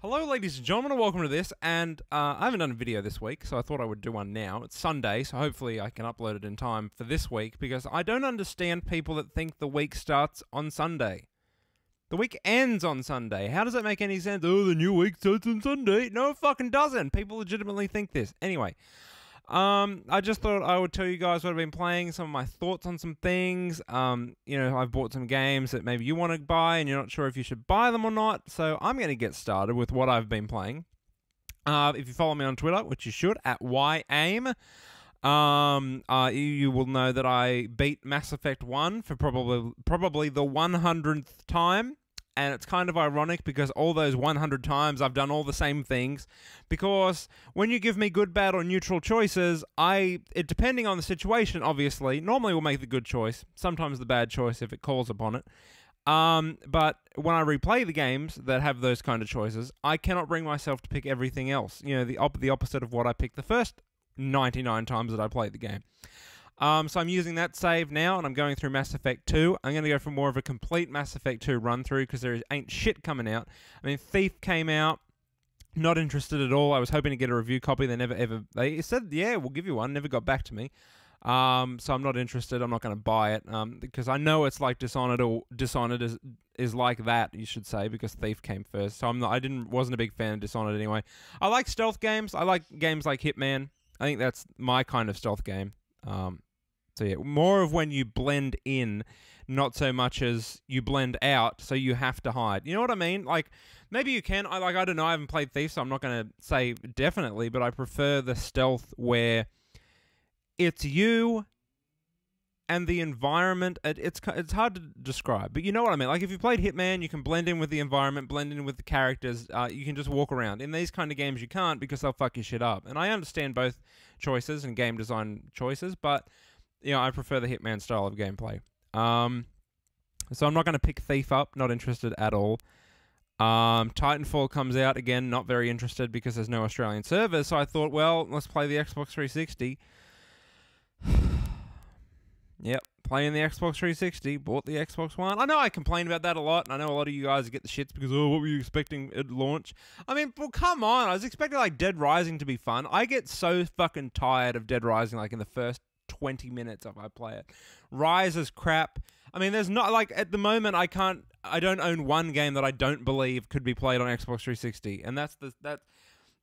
Hello ladies and gentlemen, and welcome to this, and I haven't done a video this week, so I thought I would do one now. It's Sunday, so hopefully I can upload it in time for this week, because I don't understand people that think the week starts on Sunday. The week ends on Sunday. How does that make any sense? Oh, the new week starts on Sunday. No, it fucking doesn't. People legitimately think this. Anyway, I just thought I would tell you guys what I've been playing, some of my thoughts on some things. You know, I've bought some games that maybe you want to buy and you're not sure if you should buy them or not. So I'm going to get started with what I've been playing. If you follow me on Twitter, which you should, at YAIM, you will know that I beat Mass Effect 1 for probably the 100th time. And it's kind of ironic because all those 100 times I've done all the same things. Because when you give me good, bad, or neutral choices, depending on the situation, obviously, normally will make the good choice. Sometimes the bad choice if it calls upon it. But when I replay the games that have those kind of choices, I cannot bring myself to pick everything else. You know, the opposite of what I picked the first 99 times that I played the game. So I'm using that save now, and I'm going through Mass Effect 2. I'm going to go for more of a complete Mass Effect 2 run-through, because there ain't shit coming out. I mean, Thief came out. Not interested at all. I was hoping to get a review copy. They said, yeah, we'll give you one. Never got back to me. So I'm not interested. I'm not going to buy it, because I know it's like Dishonored, or Dishonored is like that, you should say, because Thief came first. So wasn't a big fan of Dishonored anyway. I like stealth games. I like games like Hitman. I think that's my kind of stealth game. So yeah, more of when you blend in, not so much as you blend out, so you have to hide. You know what I mean? Like, maybe you can. I don't know. I haven't played Thief, so I'm not going to say definitely, but I prefer the stealth where it's you and the environment. It's hard to describe, but you know what I mean. Like, if you played Hitman, you can blend in with the environment, blend in with the characters. You can just walk around. In these kind of games, you can't, because they'll fuck your shit up. And I understand both choices and game design choices, but you know, I prefer the Hitman style of gameplay. So I'm not going to pick Thief up. Not interested at all. Titanfall comes out again. Not very interested because there's no Australian servers. So I thought, well, let's play the Xbox 360. Yep, playing the Xbox 360. Bought the Xbox One. I know I complain about that a lot, and I know a lot of you guys get the shits because, oh, what were you expecting at launch? I mean, well, come on. I was expecting, like, Dead Rising to be fun. I get so fucking tired of Dead Rising, like, in the first 20 minutes if I play it. Rise is crap. I mean, there's not, like, at the moment, I don't own one game that I don't believe could be played on Xbox 360, and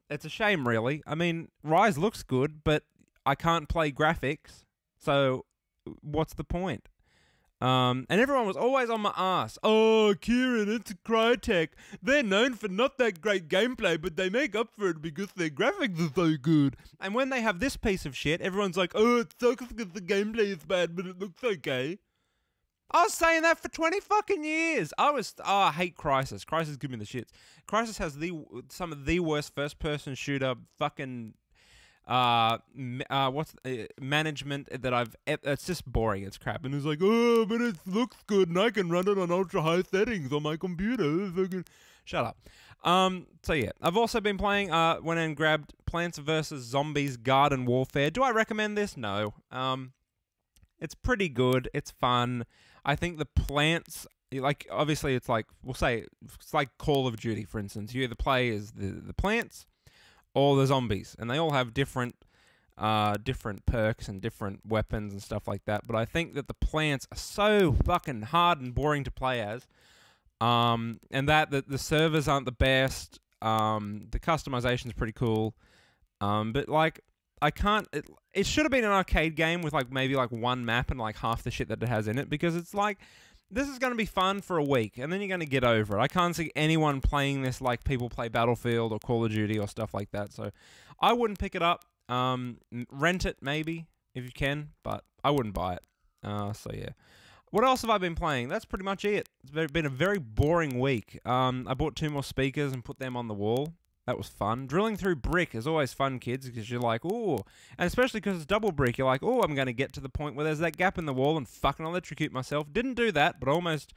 it's a shame, really. I mean, Rise looks good, but I can't play graphics, so what's the point? And everyone was always on my ass. Oh, Kieran, it's Crytek. They're known for not that great gameplay, but they make up for it because their graphics are so good. And when they have this piece of shit, everyone's like, oh, it sucks because the gameplay is bad, but it looks okay. I was saying that for 20 fucking years. I hate Crysis. Crysis give me the shits. Crysis has some of the worst first-person shooter fucking management that it's just boring. It's crap. And it's like, oh, but it looks good and I can run it on ultra high settings on my computer. Shut up. So yeah, I've also been playing, went and grabbed Plants vs. Zombies Garden Warfare. Do I recommend this? No. It's pretty good. It's fun. I think the plants, like, obviously it's like, we'll say, it's like Call of Duty, for instance. You either play as the plants or the zombies, and they all have different perks and different weapons and stuff like that. But I think that the plants are so fucking hard and boring to play as, and that the servers aren't the best. The customization's pretty cool, but like, I can't. It should have been an arcade game with like maybe like one map and like half the shit that it has in it, because it's like, this is going to be fun for a week, and then you're going to get over it. I can't see anyone playing this like people play Battlefield or Call of Duty or stuff like that, so I wouldn't pick it up. Rent it, maybe, if you can, but I wouldn't buy it. So yeah. What else have I been playing? That's pretty much it. It's been a very boring week. I bought 2 more speakers and put them on the wall. That was fun. Drilling through brick is always fun, kids, because you're like, ooh. And especially because it's double brick, you're like, oh, I'm going to get to the point where there's that gap in the wall and fucking electrocute myself. Didn't do that, but almost,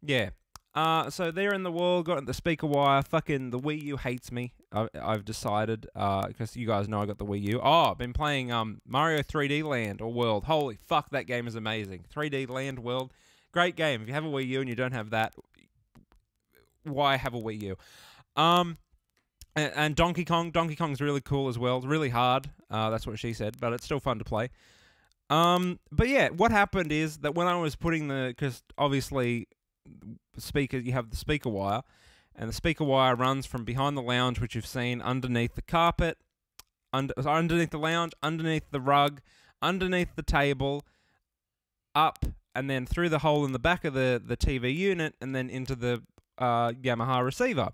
yeah. So there in the wall, got the speaker wire. Fucking the Wii U hates me. I've decided, because you guys know I got the Wii U. Oh, I've been playing Mario 3D Land or World. Holy fuck, that game is amazing. 3D Land World. Great game. If you have a Wii U and you don't have that, why have a Wii U? And Donkey Kong's really cool as well. It's really hard. That's what she said, but it's still fun to play. But yeah, what happened is that when I was putting because obviously speaker, you have the speaker wire, and the speaker wire runs from behind the lounge, which you've seen, underneath the carpet, underneath the lounge, underneath the rug, underneath the table, up, and then through the hole in the back of the TV unit, and then into the Yamaha receiver.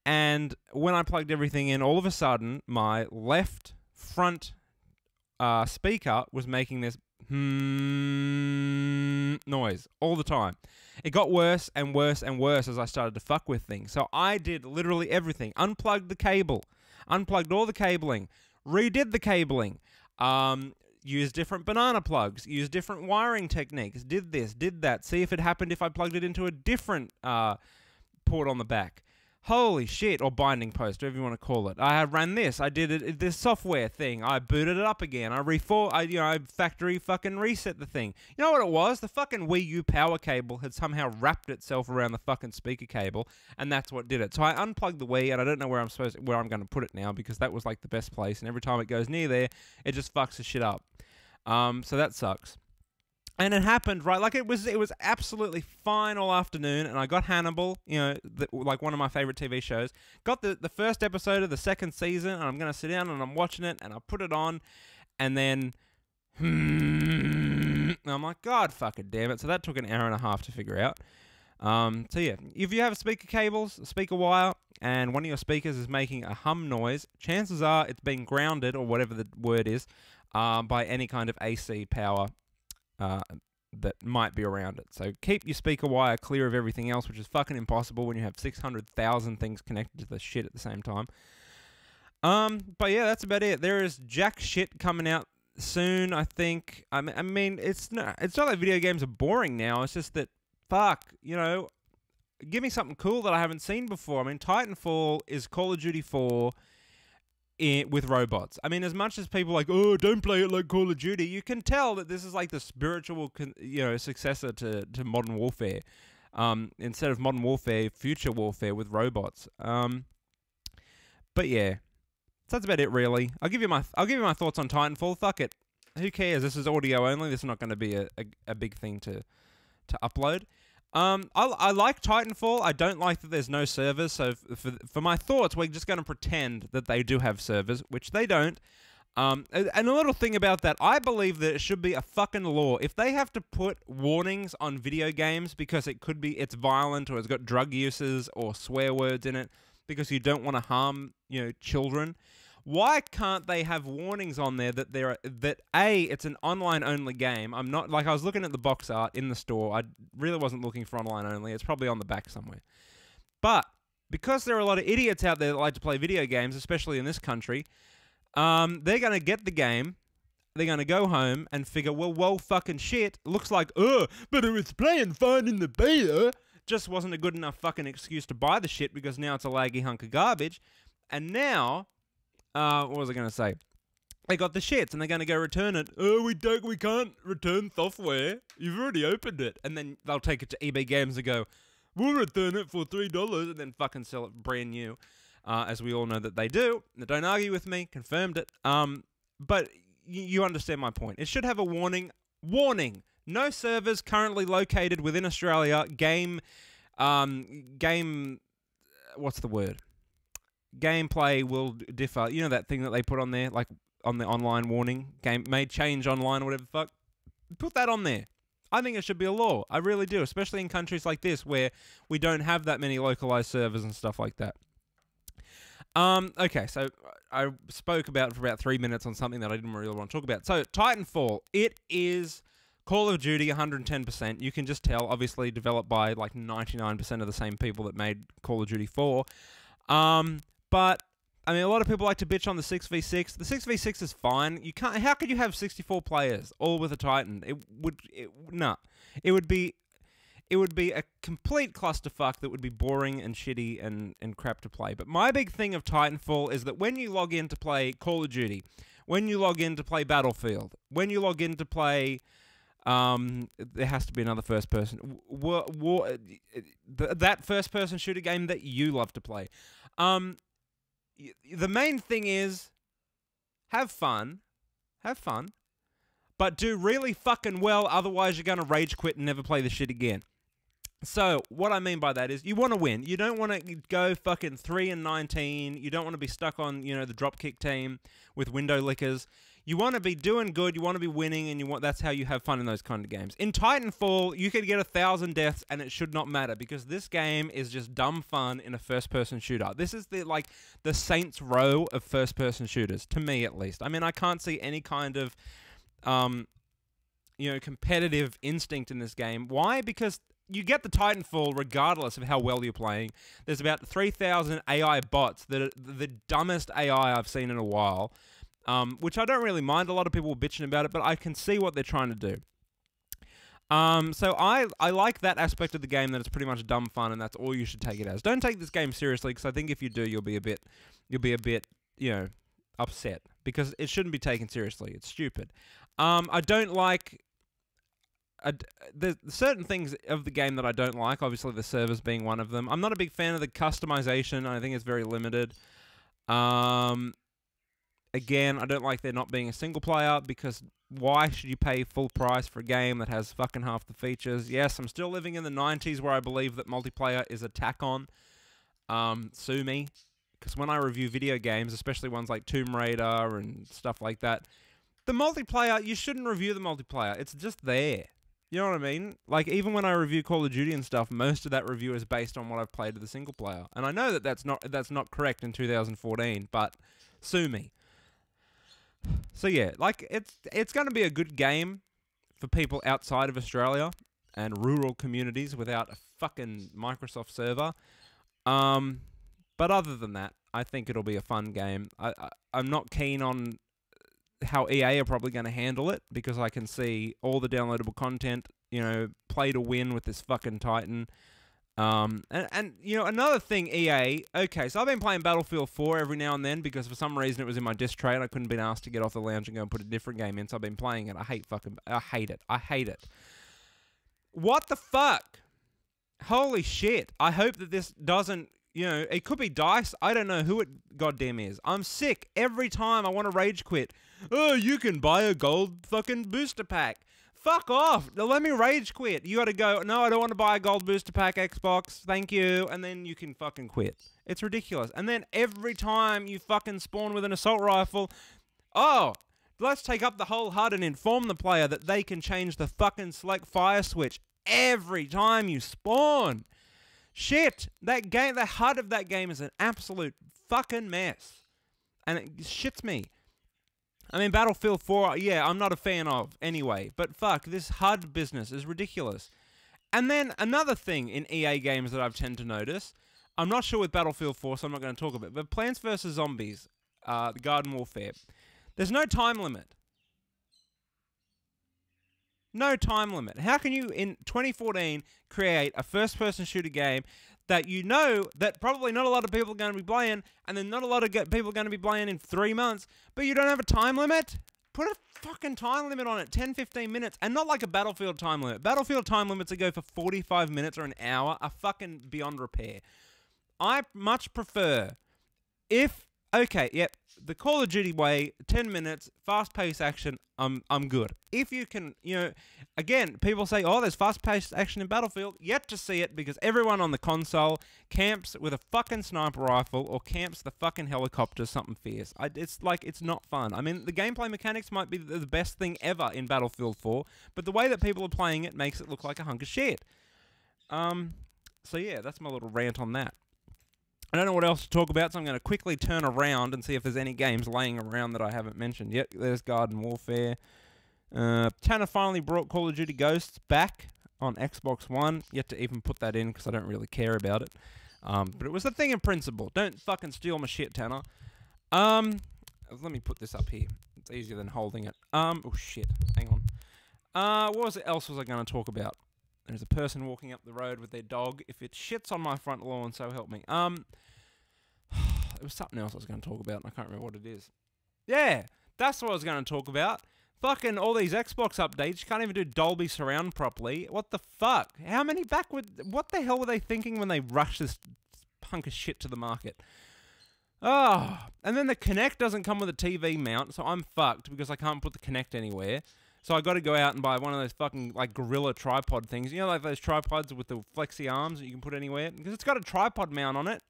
And when I plugged everything in, all of a sudden, my left front speaker was making this noise all the time. It got worse and worse and worse as I started to fuck with things. So I did literally everything. Unplugged the cable. Unplugged all the cabling. Redid the cabling. Used different banana plugs. Used different wiring techniques. Did this, did that. See if it happened if I plugged it into a different port on the back. Holy shit, or binding post, whatever you want to call it. I ran this. I did this software thing. I booted it up again. I factory fucking reset the thing. You know what it was? The fucking Wii U power cable had somehow wrapped itself around the fucking speaker cable, and that's what did it. So I unplugged the Wii, and I don't know where I'm going to put it now, because that was like the best place, and every time it goes near there, it just fucks the shit up. So that sucks. And it happened, right? Like, it was absolutely fine all afternoon, and I got Hannibal, like one of my favorite TV shows. Got the first episode of the second season, and I'm going to sit down and I'm watching it, and I put it on, and then, and I'm like, God fucking damn it. So that took an hour and a half to figure out. So yeah, if you have speaker cables, speaker wire, and one of your speakers is making a hum noise, chances are it's been grounded, or whatever the word is, by any kind of AC power that might be around it. So keep your speaker wire clear of everything else, which is fucking impossible when you have 600,000 things connected to the shit at the same time. But yeah, that's about it. There is jack shit coming out soon, I think. I mean, it's not like video games are boring now. It's just that, fuck, give me something cool that I haven't seen before. I mean, Titanfall is Call of Duty 4 with robots. I mean, as much as people are like, oh, don't play it like Call of Duty, you can tell that this is like the spiritual, successor to Modern Warfare. Instead of Modern Warfare, Future Warfare with robots. But yeah, so that's about it, really. I'll give you my thoughts on Titanfall. Fuck it, who cares? This is audio only. This is not going to be a big thing to upload. I like Titanfall. I don't like that there's no servers, so for my thoughts, we're just going to pretend that they do have servers, which they don't. And a little thing about that, I believe that it should be a fucking law. If they have to put warnings on video games because it's violent, or it's got drug uses or swear words in it, because you don't want to harm, children, why can't they have warnings on there that it's an online only game? I'm not, like, I was looking at the box art in the store. I really wasn't looking for online only. It's probably on the back somewhere. But because there are a lot of idiots out there that like to play video games, especially in this country, they're going to get the game. They're going to go home and figure, well, fucking shit. Looks like, but it was playing fine in the beta. Just wasn't a good enough fucking excuse to buy the shit, because now it's a laggy hunk of garbage. And now, what was I going to say? They got the shits, and they're going to go return it. Oh, we can't return software. You've already opened it. And then they'll take it to eBay Games and go, we'll return it for $3, and then fucking sell it brand new. As we all know that they do. Don't argue with me. Confirmed it. But you understand my point. It should have a warning. Warning! No servers currently located within Australia. What's the word? Gameplay will differ. You know that thing that they put on there, like on the online warning? Game may change online or whatever the fuck. Put that on there. I think it should be a law. I really do, especially in countries like this where we don't have that many localized servers and stuff like that. Okay, so I spoke for about 3 minutes on something that I didn't really want to talk about. So, Titanfall. It is Call of Duty 110%. You can just tell, obviously developed by like 99% of the same people that made Call of Duty 4. But I mean, a lot of people like to bitch on the 6v6. The 6v6 is fine. You can't. How could you have 64 players all with a Titan? It would be a complete clusterfuck that would be boring and shitty and crap to play. But my big thing of Titanfall is that when you log in to play Call of Duty, when you log in to play Battlefield, when you log in to play, there has to be another first-person, that first-person shooter game that you love to play. the main thing is have fun, but do really fucking well. Otherwise, you're gonna rage quit and never play the shit again. So, what I mean by that is you want to win. You don't want to go fucking 3-19. You don't want to be stuck on, you know, the dropkick team with window lickers. You want to be doing good. You want to be winning, and that's how you have fun in those kind of games. In Titanfall, you could get 1,000 deaths, and it should not matter because this game is just dumb fun in a first-person shooter. This is the Saints Row of first-person shooters, to me at least. I mean, I can't see any kind of, you know, competitive instinct in this game. Why? Because you get the Titanfall regardless of how well you're playing. There's about 3,000 AI bots that are the dumbest AI I've seen in a while, which I don't really mind. A lot of people are bitching about it, but I can see what they're trying to do. So I like that aspect of the game, that it's pretty much dumb fun, and that's all you should take it as. Don't take this game seriously, because I think if you do, you'll be a bit, you know, upset, because it shouldn't be taken seriously. It's stupid. I don't like. There's certain things of the game that I don't like, obviously the servers being one of them. I'm not a big fan of the customization. I think it's very limited. Again, I don't like there not being a single player, because why should you pay full price for a game that has fucking half the features? Yes, I'm still living in the 90s where I believe that multiplayer is a tack-on. Sue me. Because when I review video games, especially ones like Tomb Raider and stuff like that, the multiplayer, you shouldn't review the multiplayer. It's just there. You know what I mean? Like, even when I review Call of Duty and stuff, most of that review is based on what I've played with the single player. And I know that that's not correct in 2014, but sue me. So yeah, like, it's going to be a good game for people outside of Australia and rural communities without a fucking Microsoft server. But other than that, I think it'll be a fun game. I'm not keen on how EA are probably going to handle it, because I can see all the downloadable content, you know, play to win with this fucking Titan. And you know, another thing, EA, okay, so I've been playing Battlefield 4 every now and then, because for some reason it was in my disc tray and I couldn't be asked to get off the lounge and go and put a different game in, so I've been playing it. I hate it. I hate it. What the fuck? Holy shit. I hope that this doesn't, you know, it could be DICE. I don't know who it goddamn is. I'm sick. Every time I want to rage quit. Oh, you can buy a gold fucking booster pack. Fuck off. Now let me rage quit. You gotta go, no, I don't want to buy a gold booster pack, Xbox. Thank you. And then you can fucking quit. It's ridiculous. And then every time you fucking spawn with an assault rifle, oh, let's take up the whole HUD and inform the player that they can change the fucking select fire switch every time you spawn. Shit, that game, the HUD of that game is an absolute fucking mess. And it shits me. I mean, Battlefield 4, yeah, I'm not a fan of anyway. But fuck, this HUD business is ridiculous. And then another thing in EA games that I've tend to notice, I'm not sure with Battlefield 4, so I'm not going to talk about it, but Plants vs. Zombies, the Garden Warfare, there's no time limit. No time limit. How can you, in 2014, create a first-person shooter game that you know that probably not a lot of people are going to be playing, and then not a lot of people are going to be playing in 3 months, but you don't have a time limit? Put a fucking time limit on it, 10, 15 minutes, and not like a Battlefield time limit. Battlefield time limits that go for 45 minutes or an hour are fucking beyond repair. I much prefer, okay, yep, the Call of Duty way, 10 minutes, fast-paced action, I'm good. If you can, you know, again, people say, oh, there's fast-paced action in Battlefield. Yet to see it, because everyone on the console camps with a fucking sniper rifle or camps the fucking helicopter, something fierce. It's like, it's not fun. I mean, the gameplay mechanics might be the best thing ever in Battlefield 4, but the way that people are playing it makes it look like a hunk of shit. So yeah, that's my little rant on that. I don't know what else to talk about, so I'm going to quickly turn around and see if there's any games laying around that I haven't mentioned yet. There's Garden Warfare. Tanner finally brought Call of Duty Ghosts back on Xbox One. Yet to even put that in because I don't really care about it. But it was a thing in principle. Don't fucking steal my shit, Tanner. Let me put this up here. It's easier than holding it. Oh shit, hang on. What else was I going to talk about? There's a person walking up the road with their dog. If it shits on my front lawn, so help me. There was something else I was going to talk about, and I can't remember what it is. Yeah, that's what I was going to talk about. Fucking all these Xbox updates. You can't even do Dolby Surround properly. What the fuck? How many what the hell were they thinking when they rushed this hunk of shit to the market? Oh, and then the Kinect doesn't come with a TV mount, so I'm fucked because I can't put the Kinect anywhere. So I got to go out and buy one of those fucking like gorilla tripod things. You know, like those tripods with the flexi arms that you can put anywhere, because it's got a tripod mount on it.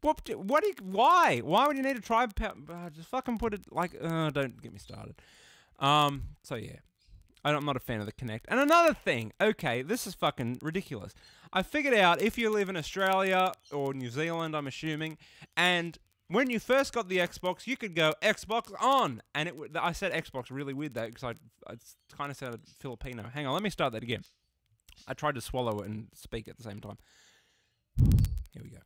Why? Why would you need a tripod? Just fucking put it like. Don't get me started. So yeah, I'm not a fan of the Kinect. And another thing, okay, this is fucking ridiculous. I figured out if you live in Australia or New Zealand, I'm assuming, and when you first got the Xbox, you could go Xbox on, and I said Xbox really weird though because I kind of sounded Filipino. Hang on, let me start that again. I tried to swallow it and speak at the same time. Here we go.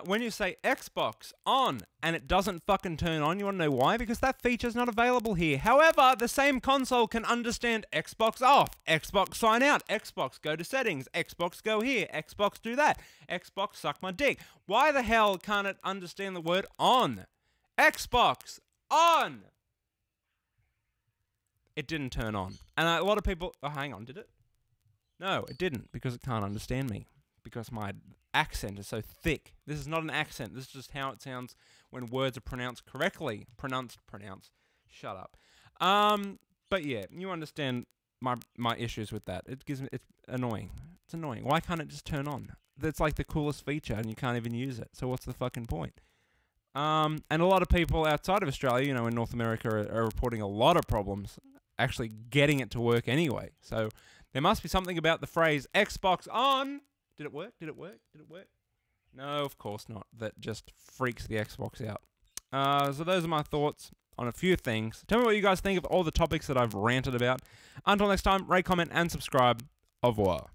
When you say Xbox on and it doesn't fucking turn on, you want to know why? Because that feature's not available here. However, the same console can understand Xbox off, Xbox sign out, Xbox go to settings, Xbox go here, Xbox do that, Xbox suck my dick. Why the hell can't it understand the word on? Xbox on! It didn't turn on. And a lot of people... Oh, hang on, did it? No, it didn't, because it can't understand me. Because my accent is so thick. This is not an accent. This is just how it sounds when words are pronounced correctly. Pronounced. Shut up. But yeah, you understand my issues with that. It's annoying. It's annoying. Why can't it just turn on? That's like the coolest feature, and you can't even use it. So what's the fucking point? And a lot of people outside of Australia, you know, in North America, are reporting a lot of problems actually getting it to work anyway. So there must be something about the phrase Xbox on. Did it work? Did it work? Did it work? No, of course not. That just freaks the Xbox out. So those are my thoughts on a few things. Tell me what you guys think of all the topics that I've ranted about. Until next time, rate, comment, and subscribe. Au revoir.